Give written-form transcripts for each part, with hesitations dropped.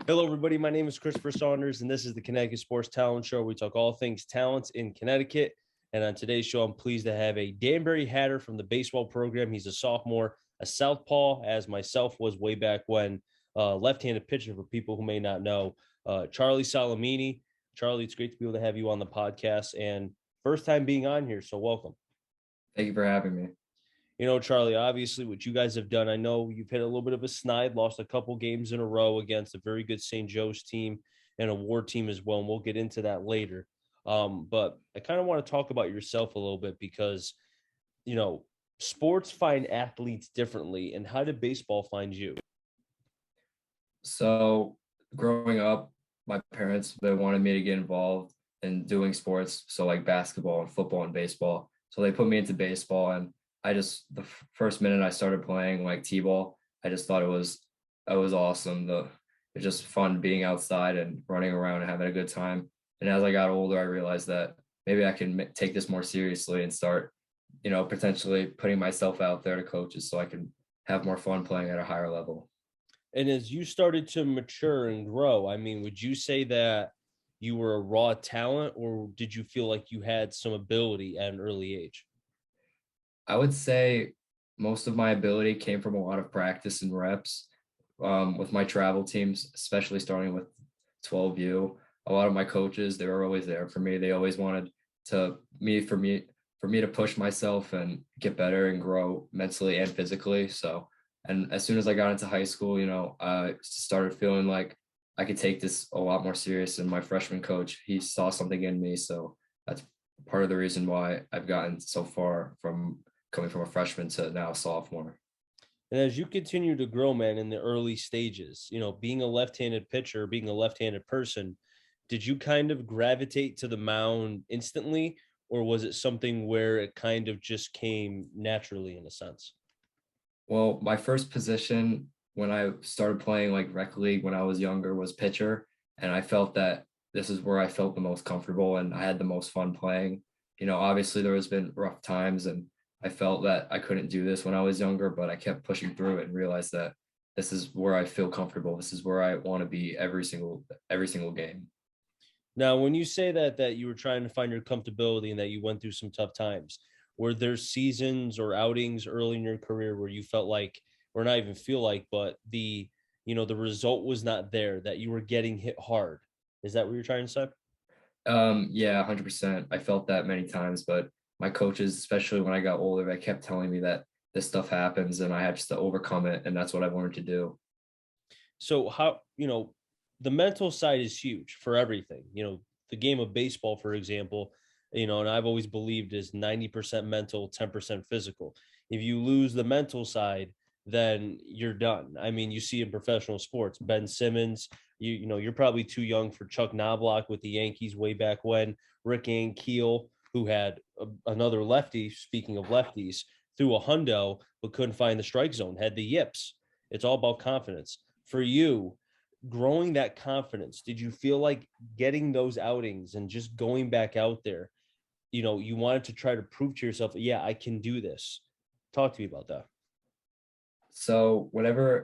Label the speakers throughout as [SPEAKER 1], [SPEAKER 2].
[SPEAKER 1] Hello, everybody. My name is Christopher Saunders, and this is the Connecticut Sports Talent Show. We talk all things talents in Connecticut. And on today's show, I'm pleased to have a Danbury Hatter from the baseball program. He's a sophomore, a southpaw, as myself was way back when, left-handed pitcher for people who may not know, Charlie Solimine. Charlie, it's great to be able to have you on the podcast, and first time being on here, so welcome.
[SPEAKER 2] Thank you for having me.
[SPEAKER 1] You know, Charlie, obviously what you guys have done, I know you've hit a little bit of a snide, lost a couple games in a row against a very good St. Joe's team and a Ward team as well, and we'll get into that later. But I kind of want to talk about yourself a little bit because, you know, sports find athletes differently. And how did baseball find you?
[SPEAKER 2] So growing up, my parents, they wanted me to get involved in doing sports. So like basketball and football and baseball. So they put me into baseball, and the first minute I started playing like T-ball, I just thought it was awesome. It's just fun being outside and running around and having a good time. And as I got older, I realized that maybe I can take this more seriously and start, potentially putting myself out there to coaches so I can have more fun playing at a higher level.
[SPEAKER 1] And as you started to mature and grow, I mean, would you say that you were a raw talent, or did you feel like you had some ability at an early age?
[SPEAKER 2] I would say most of my ability came from a lot of practice and reps with my travel teams, especially starting with 12U. A lot of my coaches, they were always there for me. They always wanted for me to push myself and get better and grow mentally and physically. So, and as soon as I got into high school, I started feeling like I could take this a lot more serious. And my freshman coach, he saw something in me. So that's part of the reason why I've gotten so far from coming from a freshman to now a sophomore.
[SPEAKER 1] And as you continue to grow, man, in the early stages, being a left-handed pitcher, being a left-handed person, did you kind of gravitate to the mound instantly, or was it something where it kind of just came naturally in a sense?
[SPEAKER 2] Well, my first position when I started playing like rec league when I was younger was pitcher. And I felt that this is where I felt the most comfortable and I had the most fun playing. Obviously there has been rough times and I felt that I couldn't do this when I was younger, but I kept pushing through it and realized that this is where I feel comfortable. This is where I want to be every single game.
[SPEAKER 1] Now, when you say that you were trying to find your comfortability and that you went through some tough times, were there seasons or outings early in your career where you felt like, or not even feel like, but the result was not there, that you were getting hit hard? Is that what you're trying to say?
[SPEAKER 2] Yeah, 100%. I felt that many times, but my coaches, especially when I got older, they kept telling me that this stuff happens and I had just to overcome it. And that's what I've learned to do.
[SPEAKER 1] So how, the mental side is huge for everything. The game of baseball, for example, and I've always believed is 90% mental, 10% physical. If you lose the mental side, then you're done. I mean, you see in professional sports, Ben Simmons, you're probably too young for Chuck Knobloch with the Yankees way back when, Rick Ankiel, who had another lefty, speaking of lefties, threw a hundo, but couldn't find the strike zone, had the yips. It's all about confidence. For you, growing that confidence, did you feel like getting those outings and just going back out there, you wanted to try to prove to yourself, yeah, I can do this? Talk to me about that.
[SPEAKER 2] So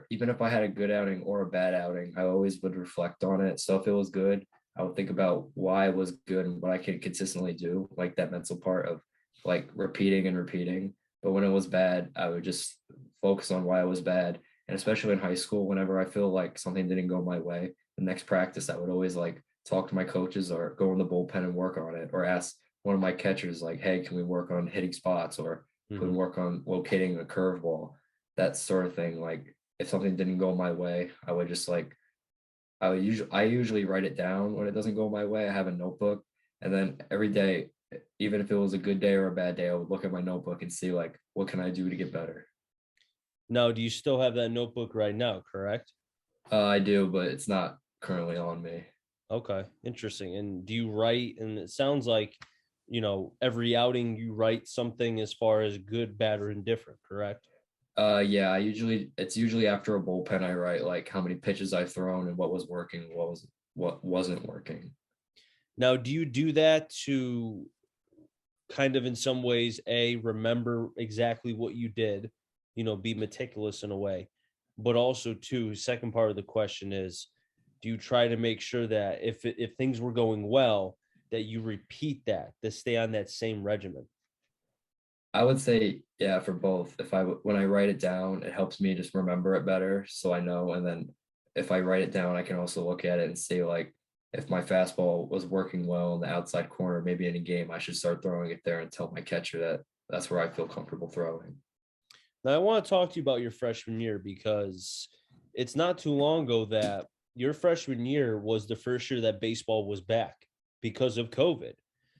[SPEAKER 2] even if I had a good outing or a bad outing, I always would reflect on it. So if it was good, I would think about why it was good and what I can consistently do, like that mental part of like repeating and repeating. But when it was bad, I would just focus on why it was bad. And especially in high school, whenever I feel like something didn't go my way, the next practice, I would always like talk to my coaches or go in the bullpen and work on it, or ask one of my catchers, like, hey, can we work on hitting spots, or can we work on locating a curveball, that sort of thing. Like if something didn't go my way, I would just like, I usually write it down when it doesn't go my way. I have a notebook, and then every day, even if it was a good day or a bad day, I would look at my notebook and see like, what can I do to get better?
[SPEAKER 1] Now, do you still have that notebook right now, correct?
[SPEAKER 2] I do, but it's not currently on me.
[SPEAKER 1] Okay, interesting. And do you write? And it sounds like, every outing you write something as far as good, bad, or indifferent, correct?
[SPEAKER 2] Yeah, it's usually after a bullpen, I write like how many pitches I've thrown and what was working, what wasn't working.
[SPEAKER 1] Now, do you do that to kind of in some ways, remember exactly what you did, be meticulous in a way, but also two, second part of the question is, do you try to make sure that if things were going well, that you repeat that to stay on that same regimen?
[SPEAKER 2] I would say, yeah, for both. When I write it down, it helps me just remember it better so I know. And then if I write it down, I can also look at it and say, like, if my fastball was working well in the outside corner, maybe in a game, I should start throwing it there and tell my catcher that that's where I feel comfortable throwing.
[SPEAKER 1] Now, I want to talk to you about your freshman year because it's not too long ago that your freshman year was the first year that baseball was back because of COVID.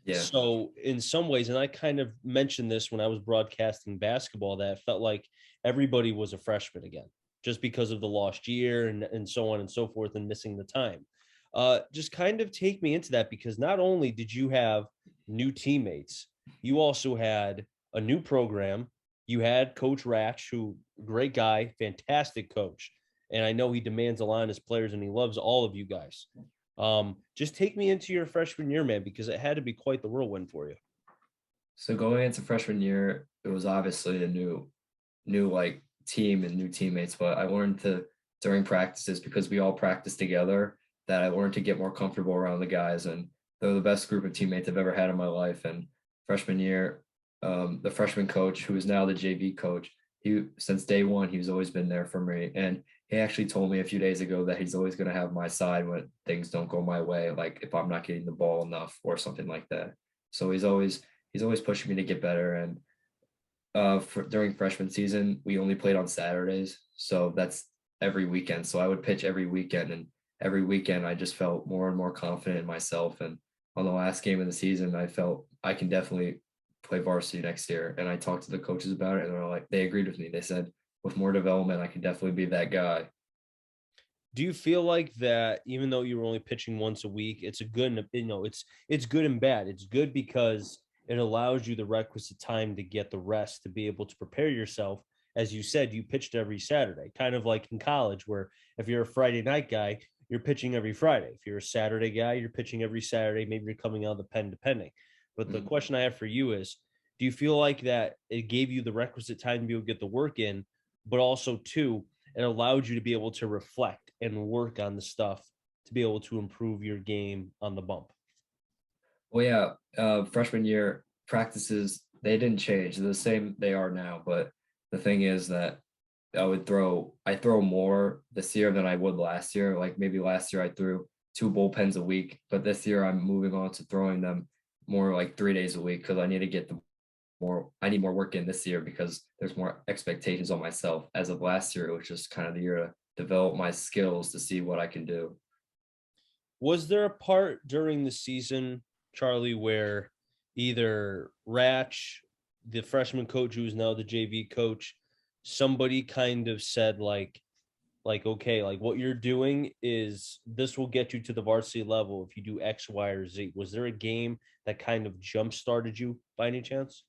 [SPEAKER 2] Yeah.
[SPEAKER 1] So, in some ways, and I kind of mentioned this when I was broadcasting basketball, that it felt like everybody was a freshman again, just because of the lost year and so on and so forth, and missing the time. Just kind of take me into that because not only did you have new teammates, you also had a new program. You had Coach Ratch, who great guy, fantastic coach, and I know he demands a lot on his players, and he loves all of you guys. Just take me into your freshman year, man, because it had to be quite the whirlwind for you.
[SPEAKER 2] So going into freshman year, it was obviously a new like team and new teammates, but I learned to during practices because we all practiced together that I learned to get more comfortable around the guys, and they're the best group of teammates I've ever had in my life. And freshman year, the freshman coach, who is now the JV coach, he since day one he's always been there for me, and he actually told me a few days ago that he's always going to have my side when things don't go my way, like if I'm not getting the ball enough or something like that. So he's always pushing me to get better. And during freshman season, we only played on Saturdays, so that's every weekend. So I would pitch every weekend, and every weekend I just felt more and more confident in myself. And on the last game of the season, I felt I can definitely play varsity next year. And I talked to the coaches about it, and they agreed with me. They said, with more development, I can definitely be that guy.
[SPEAKER 1] Do you feel like that even though you were only pitching once a week, it's a good, it's good and bad. It's good because it allows you the requisite time to get the rest to be able to prepare yourself. As you said, you pitched every Saturday, kind of like in college, where if you're a Friday night guy, you're pitching every Friday. If you're a Saturday guy, you're pitching every Saturday. Maybe you're coming out of the pen, depending. But the
[SPEAKER 2] Mhm.
[SPEAKER 1] question I have for you is, do you feel like that it gave you the requisite time to be able to get the work in, but also too, it allowed you to be able to reflect and work on the stuff to be able to improve your game on the bump?
[SPEAKER 2] Well, yeah, freshman year practices, they didn't change. They're the same they are now. But the thing is that I throw more this year than I would last year. Like maybe last year I threw two bullpens a week, but this year I'm moving on to throwing them more like 3 days a week because I need to get I need more work in this year because there's more expectations on myself. As of last year, it was just kind of the year to develop my skills to see what I can do.
[SPEAKER 1] Was there a part during the season, Charlie, where either Ratch, the freshman coach who's now the JV coach, somebody kind of said like okay, like what you're doing is this will get you to the varsity level if you do X, Y, or Z. Was there a game that kind of jump started you by any chance?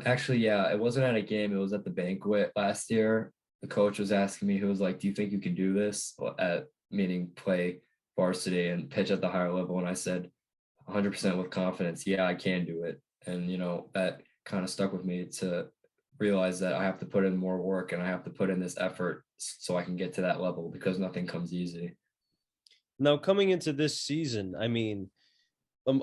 [SPEAKER 2] Actually, yeah, it wasn't at a game. It was at the banquet last year. The coach was asking me, he was like, "Do you think you can do this?" At meaning play varsity and pitch at the higher level, and I said, 100% with confidence, yeah, I can do it. And that kind of stuck with me to realize that I have to put in more work and I have to put in this effort so I can get to that level because nothing comes easy.
[SPEAKER 1] Now coming into this season, I mean,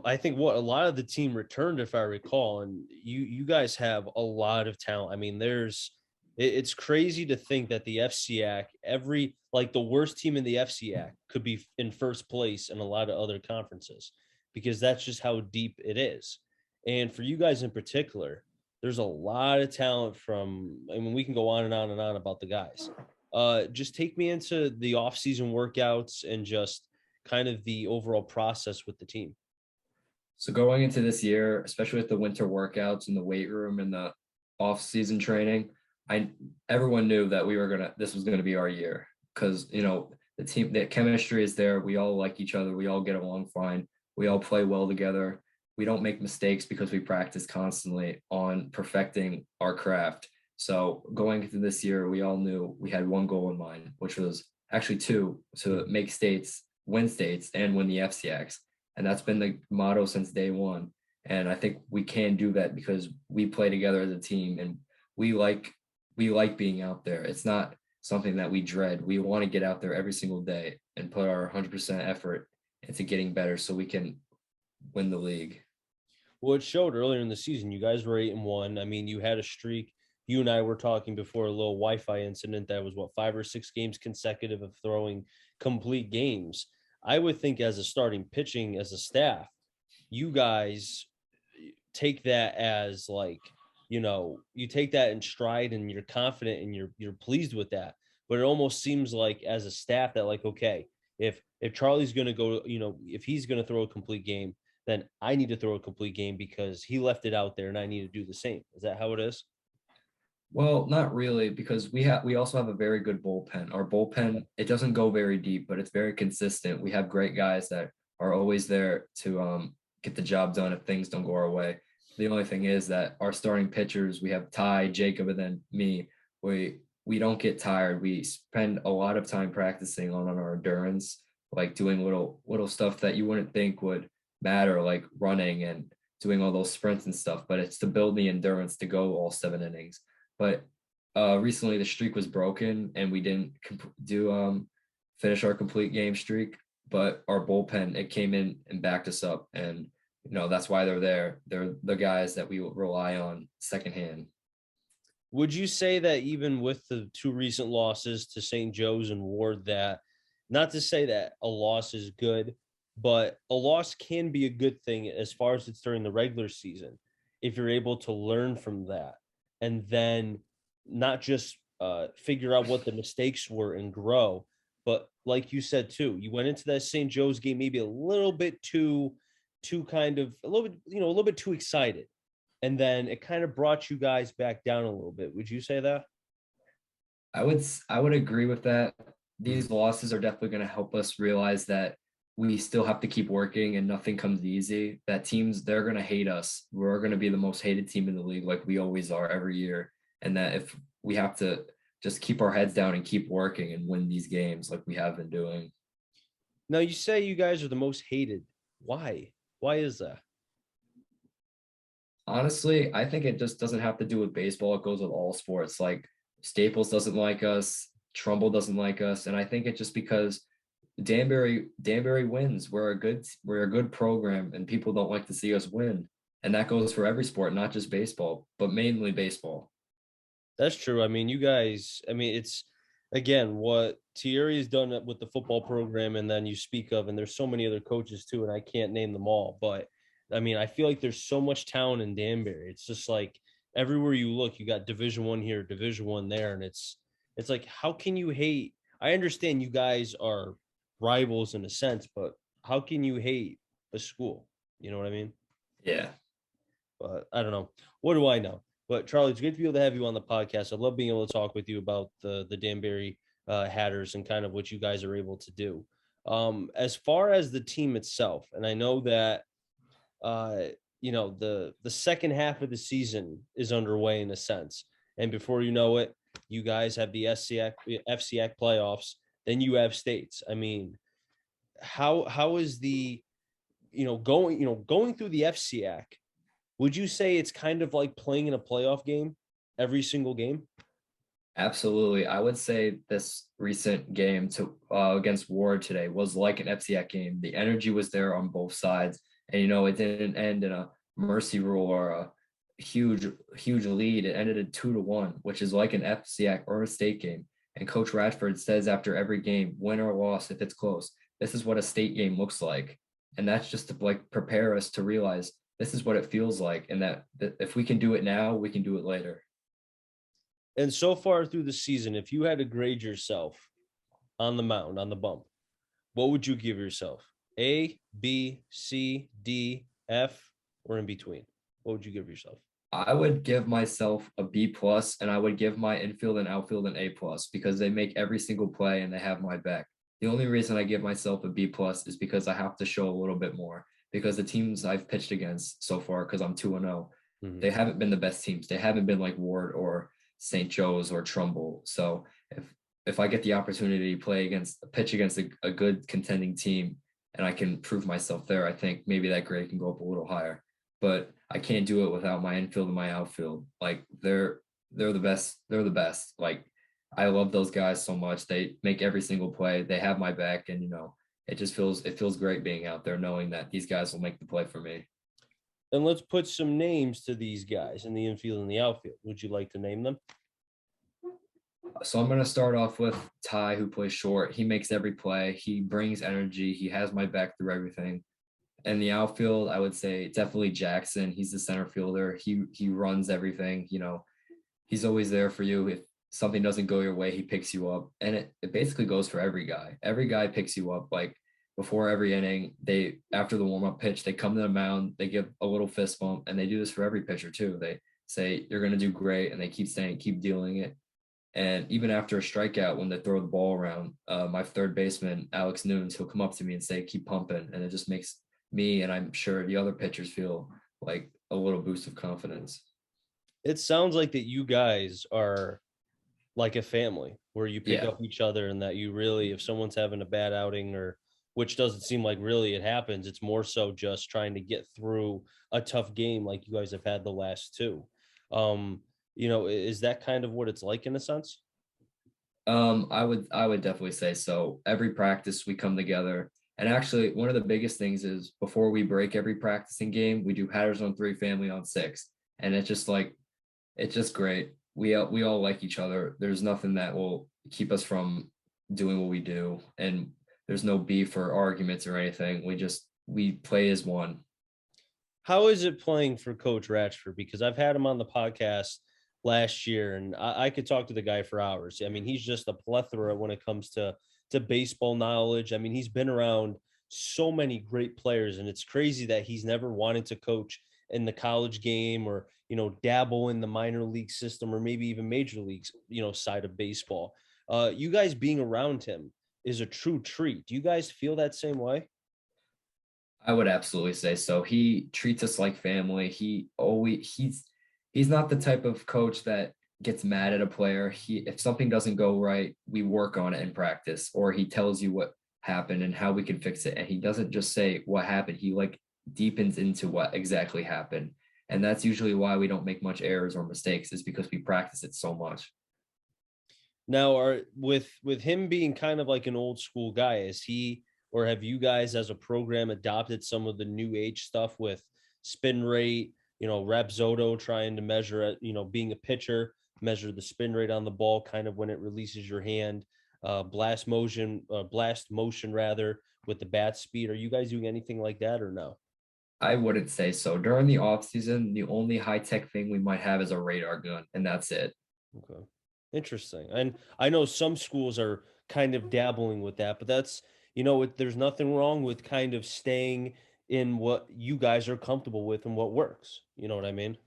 [SPEAKER 1] I think what a lot of the team returned, if I recall, and you guys have a lot of talent. I mean, it's crazy to think that the FCAC, every like the worst team in the FCAC could be in first place in a lot of other conferences because that's just how deep it is. And for you guys in particular, there's a lot of talent from, I mean, we can go on and on and on about the guys. Just take me into the off-season workouts and just kind of the overall process with the team.
[SPEAKER 2] So going into this year, especially with the winter workouts in the weight room and the off-season training, I everyone knew that this was gonna be our year because the team, the chemistry is there. We all like each other. We all get along fine. We all play well together. We don't make mistakes because we practice constantly on perfecting our craft. So going into this year, we all knew we had one goal in mind, which was actually two, to make states, win states, and win the FCX. And that's been the motto since day one. And I think we can do that because we play together as a team and we like we like being out there. It's not something that we dread. We want to get out there every single day and put our 100% effort into getting better so we can win the league.
[SPEAKER 1] Well, it showed earlier in the season. You guys were 8-1. I mean, you had a streak. You and I were talking before a little Wi-Fi incident that was what 5 or 6 games consecutive of throwing complete games. I would think as a starting pitching as a staff, you guys take that as like, you take that in stride and you're confident and you're pleased with that. But it almost seems like as a staff that like, okay, if Charlie's going to go, if he's going to throw a complete game, then I need to throw a complete game because he left it out there and I need to do the same. Is that how it is?
[SPEAKER 2] Well, not really, because we also have a very good bullpen. Our bullpen, it doesn't go very deep, but it's very consistent. We have great guys that are always there to get the job done if things don't go our way. The only thing is that our starting pitchers, we have Ty, Jacob, and then me. We don't get tired. We spend a lot of time practicing on our endurance, like doing little stuff that you wouldn't think would matter, like running and doing all those sprints and stuff. But it's to build the endurance to go all 7 innings. But recently the streak was broken and we didn't finish our complete game streak. But our bullpen, it came in and backed us up, and that's why they're there. They're the guys that we rely on secondhand.
[SPEAKER 1] Would you say that even with the 2 recent losses to St. Joe's and Ward, that not to say that a loss is good, but a loss can be a good thing as far as it's during the regular season if you're able to learn from that and then not just figure out what the mistakes were and grow, but like you said too, you went into that St. Joe's game maybe a little bit too kind of a little bit a little bit too excited, and then it kind of brought you guys back down a little bit. Would you say that?
[SPEAKER 2] I would agree with that.
[SPEAKER 1] Mhm.
[SPEAKER 2] These losses are definitely going to help us realize that we still have to keep working and nothing comes easy. That teams, they're going to hate us. We're going to be the most hated team in the league, like we always are every year. And that if we have to just keep our heads down and keep working and win these games like we have been doing.
[SPEAKER 1] Now you say you guys are the most hated. Why? Why is that?
[SPEAKER 2] Honestly, I think it just doesn't have to do with baseball. It goes with all sports. Like Staples doesn't like us, Trumbull doesn't like us, and I think it's just because Danbury wins. We're a good program, and people don't like to see us win. And that goes for every sport, not just baseball, but mainly baseball.
[SPEAKER 1] That's true. I mean, you guys, I mean, it's again what Thierry has done with the football program, and then you speak of, and there's so many other coaches too, and I can't name them all. But I mean, I feel like there's so much talent in Danbury. It's just like everywhere you look, you got Division 1 here, Division 1 there, and it's like how can you hate? I understand you guys are rivals in a sense, but how can you hate a school? You know what I mean?
[SPEAKER 2] Yeah.
[SPEAKER 1] But I don't know. What do I know? But Charlie, it's great to be able to have you on the podcast. I love being able to talk with you about the Danbury Hatters and kind of what you guys are able to do. As far as the team itself, and I know that uh, the second half of the season is underway in a sense, and before you know it, you guys have the FCX playoffs. Then you have states. I mean, how is the going through the FCX? Would you say it's kind of like playing in a playoff game every single game?
[SPEAKER 2] Absolutely. I would say this recent game to against Ward today was like an FCX game. The energy was there on both sides, and it didn't end in a mercy rule or a huge lead. It ended in 2-1, which is like an FCX or a state game. And Coach Radford says after every game, win or loss, if it's close, this is what a state game looks like, and that's just to like prepare us to realize this is what it feels like, and that if we can do it now, we can do it later.
[SPEAKER 1] And so far through the season, if you had to grade yourself on the mound, on the bump, what would you give yourself? A, B, C, D, F, or in between? What would you give yourself?
[SPEAKER 2] I would give myself a B plus, and I would give my infield and outfield an A plus because they make every single play and they have my back. The only reason I give myself a B plus is because I have to show a little bit more because the teams I've pitched against so far, because I'm 2-0,
[SPEAKER 1] Mhm.
[SPEAKER 2] they haven't been the best teams. They haven't been like Ward or St. Joe's or Trumbull. So if I get the opportunity to pitch against a good contending team and I can prove myself there, I think maybe that grade can go up a little higher. But I can't do it without my infield and my outfield. Like they're the best. They're the best. Like I love those guys so much. They make every single play. They have my back, and it feels great being out there knowing that these guys will make the play for me.
[SPEAKER 1] And let's put some names to these guys in the infield and the outfield. Would you like to name them?
[SPEAKER 2] So I'm gonna start off with Ty, who plays short. He makes every play. He brings energy. He has my back through everything. And the outfield, I would say definitely Jackson. He's the center fielder. He runs everything. He's always there for you. If something doesn't go your way, he picks you up. And it basically goes for every guy. Every guy picks you up. Like before every inning, they after the warm-up pitch, they come to the mound, they give a little fist bump, and they do this for every pitcher too. They say you're gonna do great, and they keep saying, keep dealing it. And even after a strikeout, when they throw the ball around, my third baseman, Alex Nunes, he'll come up to me and say, keep pumping. And it just makes me, and I'm sure the other pitchers, feel like a little boost of confidence.
[SPEAKER 1] It sounds like that you guys are like a family where you pick
[SPEAKER 2] Yeah.
[SPEAKER 1] up each other and that you really, if someone's having a bad outing or which doesn't seem like really it happens, it's more so just trying to get through a tough game like you guys have had the last two. Um, is that kind of what it's like in a sense?
[SPEAKER 2] I would definitely say so. Every practice we come together. And actually, one of the biggest things is before we break every practicing game, we do Hatters on 3, family on 6. And it's just great. We all like each other. There's nothing that will keep us from doing what we do. And there's no beef or arguments or anything. We play as one.
[SPEAKER 1] How is it playing for Coach Ratchford? Because I've had him on the podcast last year, and I could talk to the guy for hours. I mean, he's just a plethora when it comes to baseball knowledge. I mean, he's been around so many great players, and it's crazy that he's never wanted to coach in the college game or dabble in the minor league system or maybe even major leagues side of baseball. You guys being around him is a true treat. Do you guys feel that same way?
[SPEAKER 2] I would absolutely say so. He treats us like family. He's not the type of coach that gets mad at a player. If something doesn't go right, we work on it in practice, or he tells you what happened and how we can fix it. And he doesn't just say what happened. He like deepens into what exactly happened. And that's usually why we don't make much errors or mistakes, is because we practice it so much.
[SPEAKER 1] Now, are with him being kind of like an old school guy, is he or have you guys as a program adopted some of the new age stuff with spin rate, Rapsodo trying to measure it, being a pitcher, measure the spin rate on the ball kind of when it releases your hand, blast motion rather with the bat speed. Are you guys doing anything like that or no?
[SPEAKER 2] I wouldn't say so. During the off season, the only high tech thing we might have is a radar gun, and that's it.
[SPEAKER 1] Okay. Interesting. And I know some schools are kind of dabbling with that, but there's nothing wrong with kind of staying in what you guys are comfortable with and what works. You know what I mean?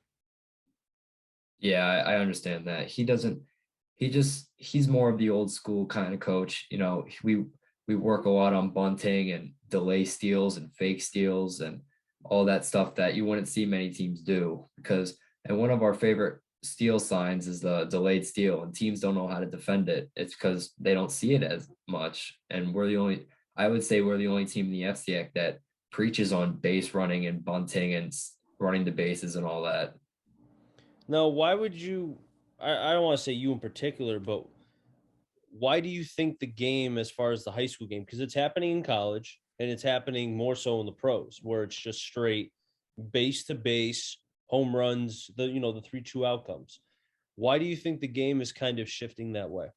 [SPEAKER 2] Yeah, I understand that. He's more of the old school kind of coach. We work a lot on bunting and delay steals and fake steals and all that stuff that you wouldn't see many teams do, and one of our favorite steal signs is the delayed steal, and teams don't know how to defend it. It's because they don't see it as much. And I would say we're the only team in the FCX that preaches on base running and bunting and running the bases and all that.
[SPEAKER 1] Now, why would you? I don't want to say you in particular, but why do you think the game, as far as the high school game, because it's happening in college and it's happening more so in the pros, where it's just straight base to base, home runs, the 3-2 outcomes. Why do you think the game is kind of shifting that way?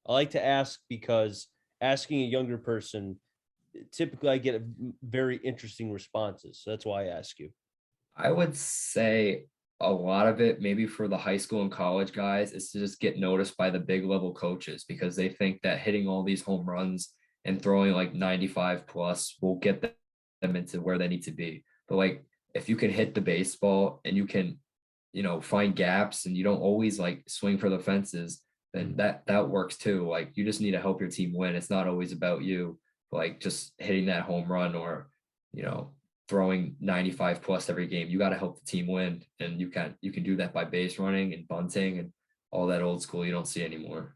[SPEAKER 1] I like to ask because asking a younger person, typically I get very interesting responses. So that's why I ask you.
[SPEAKER 2] I would say a lot of it, maybe for the high school and college guys, is to just get noticed by the big level coaches, because they think that hitting all these home runs and throwing like 95 plus will get them into where they need to be. But like, if you can hit the baseball and you can, find gaps and you don't always like swing for the fences, then that works too. Like, you just need to help your team win. It's not always about you, like just hitting that home run or, you know, throwing 95 plus every game. You got to help the team win, and you can do that by base running and bunting and all that old school you don't see anymore.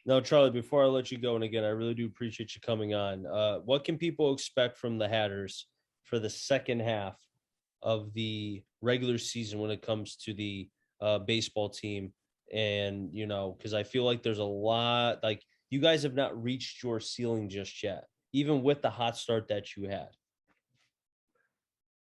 [SPEAKER 1] Now, Charlie, before I let you go, and again, I really do appreciate you coming on. What can people expect from the Hatters for the second half of the regular season when it comes to the baseball team? And, because I feel like there's a lot, like you guys have not reached your ceiling just yet, even with the hot start that you had.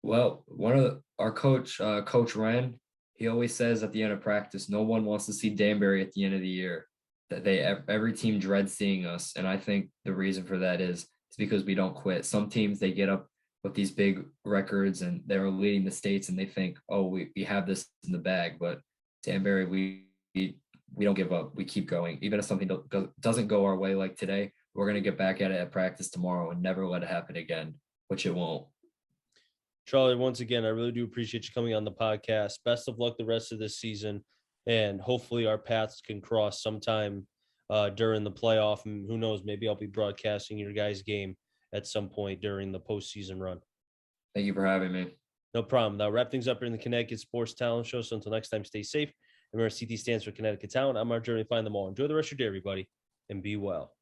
[SPEAKER 2] Well, one of our coach, Coach Ren, he always says at the end of practice, no one wants to see Danbury at the end of the year. That every team dreads seeing us, and I think the reason for that is it's because we don't quit. Some teams they get up with these big records and they're leading the states, and they think, oh, we have this in the bag. But Danbury, we don't give up. We keep going, even if something doesn't go our way like today. We're gonna get back at it at practice tomorrow and never let it happen again, which it won't.
[SPEAKER 1] Charlie, once again, I really do appreciate you coming on the podcast. Best of luck the rest of this season, and hopefully our paths can cross sometime during the playoff. And who knows, maybe I'll be broadcasting your guys' game at some point during the postseason run.
[SPEAKER 2] Thank you for having me.
[SPEAKER 1] No problem. Now, wrap things up here in the Connecticut Sports Talent Show. So until next time, stay safe. Remember, CT stands for Connecticut Talent. I'm our journey to find them all. Enjoy the rest of your day, everybody, and be well.